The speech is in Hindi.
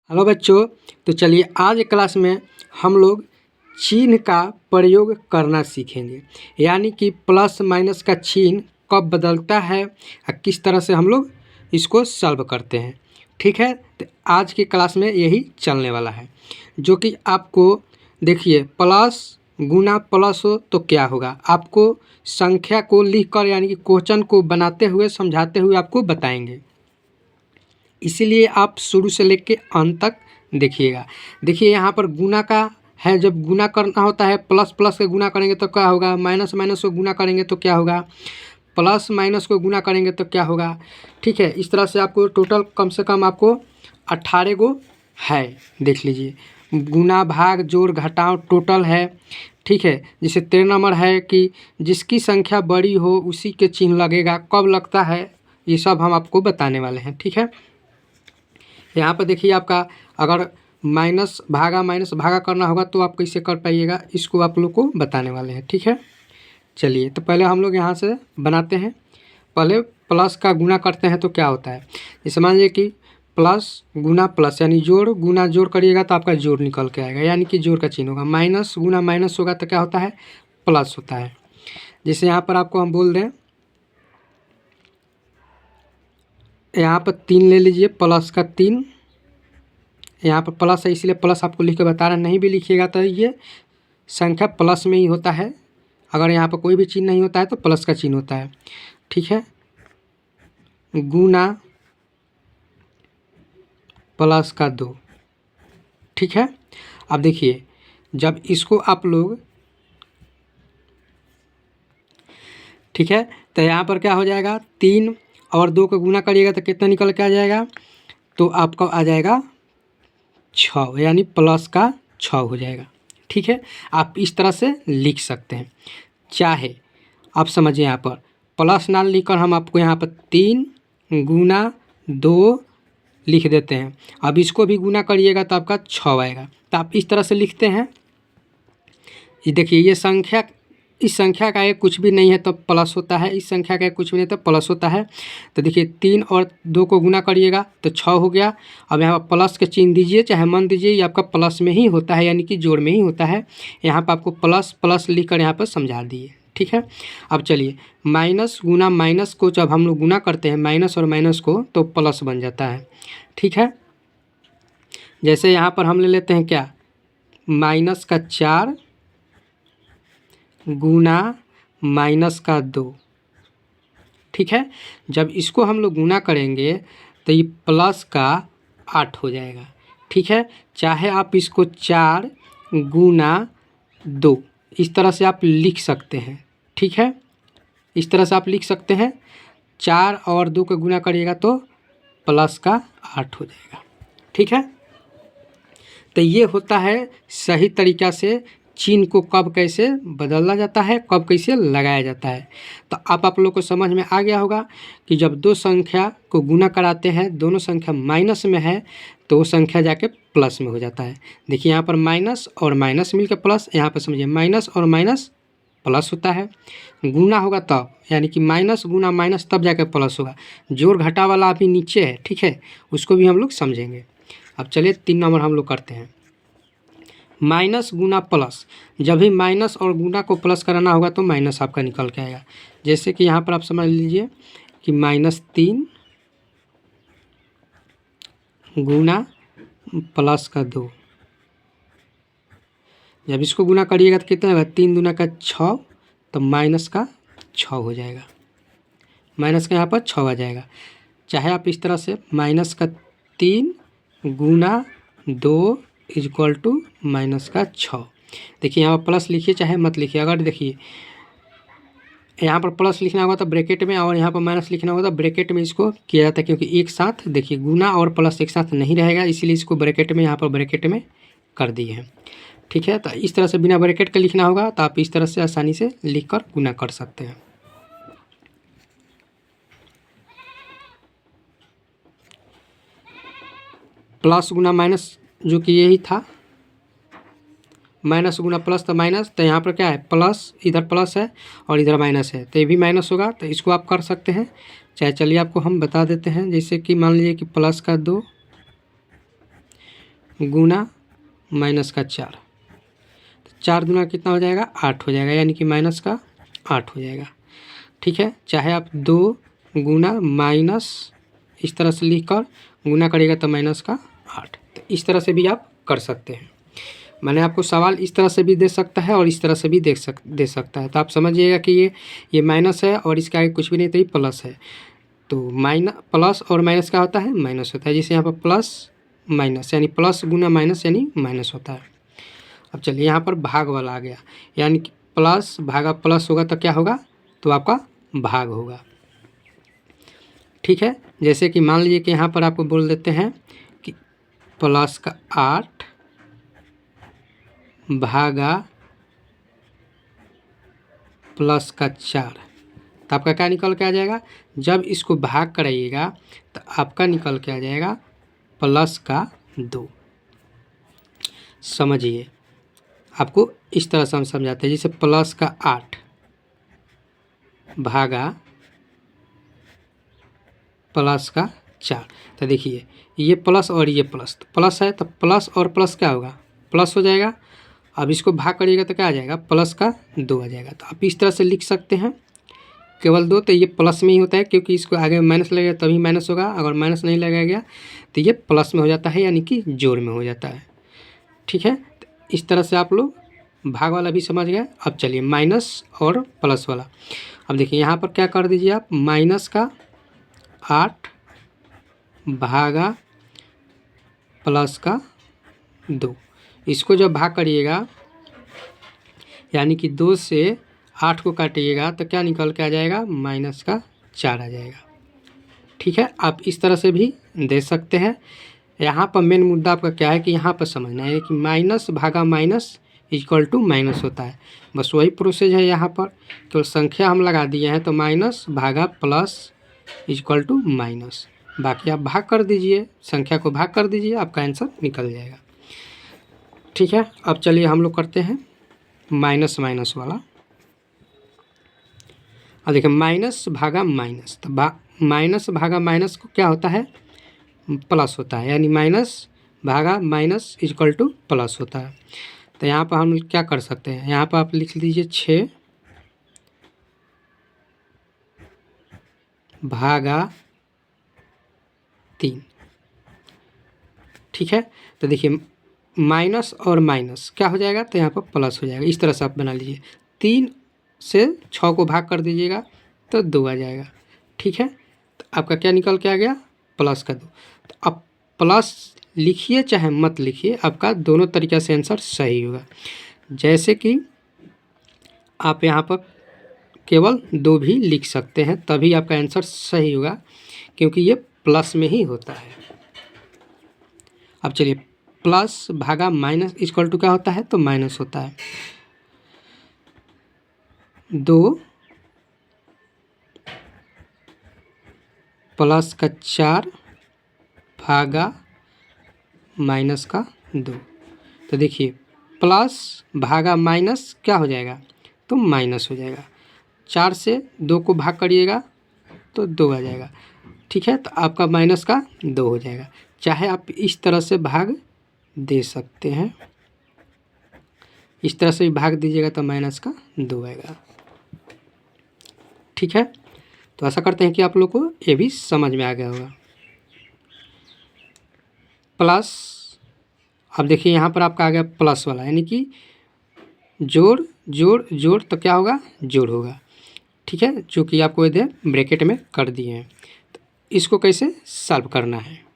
हेलो बच्चों। तो चलिए आज क्लास में हम लोग चिन्ह का प्रयोग करना सीखेंगे, यानी कि प्लस माइनस का चिन्ह कब बदलता है और किस तरह से हम लोग इसको सॉल्व करते हैं। ठीक है, तो आज की क्लास में यही चलने वाला है, जो कि आपको देखिए प्लस गुना प्लस हो तो क्या होगा, आपको संख्या को लिखकर यानी कि क्वेश्चन को बनाते हुए समझाते हुए आपको बताएंगे। इसीलिए आप शुरू से लेके अंत तक देखिएगा। देखिए यहाँ पर गुना का है, जब गुना करना होता है प्लस प्लस के गुना करेंगे तो क्या होगा, माइनस माइनस को गुना करेंगे तो क्या होगा, प्लस माइनस को गुना करेंगे तो क्या होगा। ठीक है, इस तरह से आपको टोटल कम से कम आपको 18 गो है। देख लीजिए, गुना भाग जोड़ घटाव टोटल है। ठीक है, जैसे 13 नंबर है कि जिसकी संख्या बड़ी हो उसी के चिन्ह लगेगा, कब लगता है ये सब हम आपको बताने वाले हैं। ठीक है, यहाँ पर देखिए आपका अगर माइनस भागा करना होगा तो आप कैसे कर पाइएगा, इसको आप लोग को बताने वाले हैं। ठीक है, चलिए तो पहले हम लोग यहाँ से बनाते हैं। पहले प्लस का गुना करते हैं तो क्या होता है, जैसे मान लीजिए कि प्लस गुना प्लस यानी जोड़ गुना जोड़ करिएगा तो आपका जोड़ निकल के आएगा, यानी कि जोड़ का चिन्ह होगा। माइनस गुना माइनस होगा तो क्या होता है, प्लस होता है। जैसे यहाँ पर आपको हम बोल दें, यहाँ पर 3 ले लीजिए, प्लस का 3, यहाँ पर प्लस है इसलिए प्लस आपको लिख के बता रहा, नहीं भी लिखिएगा तो ये संख्या प्लस में ही होता है। अगर यहाँ पर कोई भी चिन्ह नहीं होता है तो प्लस का चिन्ह होता है। ठीक है, गुना प्लस का 2। ठीक है, अब देखिए जब इसको आप लोग, ठीक है, तो यहाँ पर क्या हो जाएगा, 3 और 2 का गुना करिएगा तो कितना निकल के आ जाएगा, तो आपका आ जाएगा 6, यानी प्लस का 6 हो जाएगा। ठीक है, आप इस तरह से लिख सकते हैं। चाहे आप समझिए यहाँ पर प्लस ना लिखकर हम आपको यहाँ पर 3 गुना 2 लिख देते हैं। अब इसको भी गुना करिएगा तो आपका 6 आएगा, तो आप इस तरह से लिखते हैं। ये देखिए, ये संख्या, इस संख्या का एक कुछ भी नहीं है तो प्लस होता है, इस संख्या का एक कुछ भी नहीं तो प्लस होता है। तो देखिए 3 और 2 को गुना करिएगा तो 6 हो गया। अब यहाँ पर प्लस के चिन्ह दीजिए चाहे मन दीजिए, ये आपका प्लस में ही होता है, यानी कि जोड़ में ही होता है। यहाँ पर आपको प्लस प्लस लिख कर यहाँ पर समझा दिए। ठीक है, अब चलिए माइनस गुना माइनस को जब हम लोग गुना करते हैं माइनस और माइनस को तो प्लस बन जाता है। ठीक है, जैसे यहाँ पर हम ले लेते हैं क्या, माइनस का 4 गुना माइनस का 2। ठीक है, जब इसको हम लोग गुना करेंगे तो ये प्लस का 8 हो जाएगा। ठीक है, चाहे आप इसको 4 गुना 2 इस तरह से आप लिख सकते हैं। ठीक है, इस तरह से आप लिख सकते हैं। 4 और 2 का गुना करिएगा तो प्लस का 8 हो जाएगा। ठीक है, तो ये होता है सही तरीक़ा से चिन्ह को कब कैसे बदला जाता है, कब कैसे लगाया जाता है। तो आप लोग को समझ में आ गया होगा कि जब दो संख्या को गुना कराते हैं, दोनों संख्या माइनस में है तो वो संख्या जाके प्लस में हो जाता है। देखिए यहाँ पर माइनस और माइनस मिलकर प्लस, यहाँ पर समझिए माइनस और माइनस प्लस होता है। गुना होगा तब, यानी कि माइनस गुना माइनस तब जाकर प्लस होगा। जोड़ घटा वाला अभी नीचे है। ठीक है, उसको भी हम लोग समझेंगे। अब चलिए 3 नंबर हम लोग करते हैं, माइनस गुना प्लस। जब भी माइनस और गुना को प्लस कराना होगा तो माइनस आपका निकल के आएगा। जैसे कि यहाँ पर आप समझ लीजिए कि -3 गुना प्लस का 2। जब इसको गुना करिएगा तो कितना होगा, 3 दूना का 6, तो माइनस का 6 हो जाएगा। माइनस का यहाँ पर 6 आ जाएगा। चाहे आप इस तरह से -3 गुना 2 इक्वल टू माइनस का 6। देखिए यहाँ पर प्लस लिखिए चाहे मत लिखिए। अगर देखिए यहाँ पर प्लस लिखना होगा तो ब्रैकेट में, और यहाँ पर माइनस लिखना होगा तो ब्रैकेट में इसको किया जाता है, क्योंकि एक साथ देखिए गुना और प्लस एक साथ नहीं रहेगा, इसीलिए इसको ब्रैकेट में, यहाँ पर ब्रैकेट में कर दिए हैं। ठीक है, तो इस तरह से बिना ब्रैकेट के लिखना होगा तो आप इस तरह से आसानी से लिख कर गुना कर सकते हैं। प्लस गुना माइनस जो कि यही था, माइनस गुना प्लस तो माइनस, तो यहाँ पर क्या है प्लस, इधर प्लस है और इधर माइनस है तो ये भी माइनस होगा, तो इसको आप कर सकते हैं। चाहे चलिए आपको हम बता देते हैं, जैसे कि मान लीजिए कि प्लस का 2 गुना माइनस का 4, 4 दूना कितना हो जाएगा 8 हो जाएगा, यानी कि माइनस का 8 हो जाएगा। ठीक है, चाहे आप 2 गुना माइनस इस तरह से लिख कर गुना करिएगा तो माइनस का 8, तो इस तरह से भी आप कर सकते हैं। मैंने आपको सवाल इस तरह से भी दे सकता है और इस तरह से भी दे सकता है, तो आप समझिएगा कि ये माइनस है और इसके आगे कुछ भी नहीं, तो ये प्लस है। तो प्लस और माइनस क्या होता है, माइनस होता है, जैसे यहाँ पर प्लस माइनस यानी प्लस गुना माइनस यानी माइनस होता है। अब चलिए यहाँ पर भाग वाला आ गया, यानी कि प्लस भागा प्लस होगा तो क्या होगा, तो आपका भाग होगा। ठीक है, जैसे कि मान लीजिए कि यहाँ पर आपको बोल देते हैं कि प्लस का 8 भागा प्लस का 4, तो आपका क्या निकल के आ जाएगा, जब इसको भाग कराइएगा तो आपका निकल के आ जाएगा प्लस का 2। समझिए, आपको इस तरह से हम समझाते हैं, जैसे प्लस का 8 भागा प्लस का 4, तो देखिए ये प्लस और ये प्लस, तो प्लस है तो प्लस और प्लस क्या होगा, प्लस हो जाएगा। अब इसको भाग करिएगा तो क्या आ जाएगा, प्लस का 2 आ जाएगा। तो आप इस तरह से लिख सकते हैं, केवल 2, तो ये प्लस में ही होता है क्योंकि इसको आगे माइनस लगेगा तभी माइनस होगा, अगर माइनस नहीं लगाया गया तो ये प्लस में हो जाता है, यानी कि जोड़ में हो जाता है। ठीक है, तो इस तरह से आप लोग भाग वाला भी समझ गए। अब चलिए माइनस और प्लस वाला, अब देखिए यहाँ पर क्या कर दीजिए आप, माइनस का 8 भागा प्लस का 2, इसको जब भाग करिएगा यानी कि 2 से 8 को काटिएगा तो क्या निकल के आ जाएगा, माइनस का 4 आ जाएगा। ठीक है, आप इस तरह से भी दे सकते हैं। यहाँ पर मेन मुद्दा आपका क्या है कि यहाँ पर समझना है कि माइनस भागा माइनस इक्वल टू माइनस होता है, बस वही प्रोसेस है। यहाँ पर केवल संख्या हम लगा दिए हैं, तो माइनस भागा प्लस इक्वल टू माइनस, बाकी आप भाग कर दीजिए, संख्या को भाग कर दीजिए, आपका आंसर निकल जाएगा। ठीक है, अब चलिए हम लोग करते हैं माइनस माइनस वाला। अब देखिए माइनस भागा माइनस, तो माइनस भागा माइनस को क्या होता है, प्लस होता है, यानी माइनस भागा माइनस इक्वल टू प्लस होता है। तो यहाँ पर हम क्या कर सकते हैं, यहाँ पर आप लिख लीजिए 6 भागा 3। ठीक है, तो देखिए माइनस और माइनस क्या हो जाएगा, तो यहाँ पर प्लस हो जाएगा। इस तरह से आप बना लीजिए, 3 से 6 को भाग कर दीजिएगा तो 2 आ जाएगा। ठीक है, तो आपका क्या निकल के आ गया, प्लस का 2। तो अब प्लस लिखिए चाहे मत लिखिए, आपका दोनों तरीक़े से आंसर सही होगा। जैसे कि आप यहाँ पर केवल 2 भी लिख सकते हैं, तभी आपका आंसर सही होगा, क्योंकि ये प्लस में ही होता है। अब चलिए प्लस भागा माइनस इक्वल टू क्या होता है, तो माइनस होता है। 2 प्लस का 4 भागा माइनस का 2, तो देखिए प्लस भागा माइनस क्या हो जाएगा, तो माइनस हो जाएगा। 4 से 2 को भाग करिएगा तो 2 आ जाएगा। ठीक है, तो आपका माइनस का 2 हो जाएगा। चाहे आप इस तरह से भाग दे सकते हैं, इस तरह से भी भाग दीजिएगा तो माइनस का 2 आएगा। ठीक है, तो आशा करते हैं कि आप लोग को ये भी समझ में आ गया होगा। प्लस, अब देखिए यहाँ पर आपका आ गया प्लस वाला, यानी कि जोड़ जोड़ जोड़, तो क्या होगा, जोड़ होगा। ठीक है, जो कि आपको इधर ब्रैकेट में कर दिए हैं। तो इसको कैसे सॉल्व करना है,